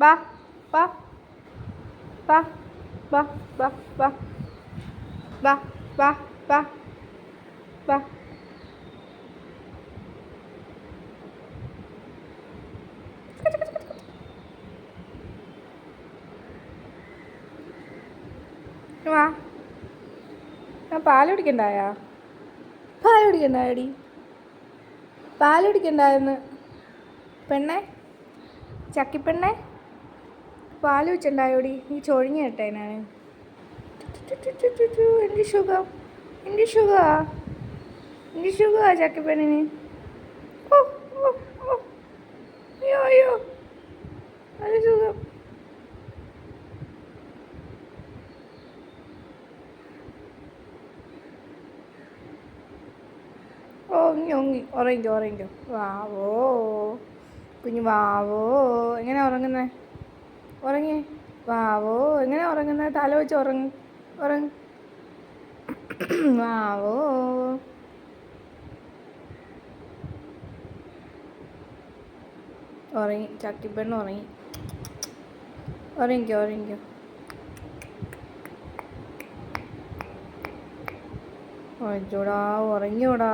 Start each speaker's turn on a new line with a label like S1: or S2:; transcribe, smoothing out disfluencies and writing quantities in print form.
S1: വാ വാ വാ വാ വാ വാ വാ വാ വാ വാ വാ പാല് കുടിക്കണ്ടായോ? പാല് കുടിക്കണ്ടായോടി? പാല് കുടിക്കണ്ടായെന്ന് പെണ്ണെ, ചക്കിപ്പെണ്ണെ, പാല് വെച്ചിട്ടുണ്ടായോടി? നീ ചൊഴിഞ്ഞ് കേട്ടെ ഞാൻ. എൻ്റെ സുഖം, എൻ്റെ സുഖമാ, എൻ്റെ സുഖമാ ചക്കിപ്പെണ്ണിന്. ഓ ഓ ഓ അയ്യോ അയ്യോ, നല്ല സുഖം. ഓങ്ങി ഓങ്ങി ഉറങ്ങിക്കോ ഉറങ്ങിക്കോ. വാവോ കുഞ്ഞു വാവോ, എങ്ങനെയാ ഉറങ്ങുന്നത്? ഉറങ്ങി വാവോ, എങ്ങനെയാ ഉറങ്ങുന്നത്? തല വെച്ച് ഉറങ്ങി ഉറങ്ങി വാവോ. ഉറങ്ങി ചക്കിപ്പെണ്ണ് ഉറങ്ങി. ഉറങ്ങിക്കോ ഉറങ്ങിക്കോ. അയ്യോടാ ഉറങ്ങിയോടാ.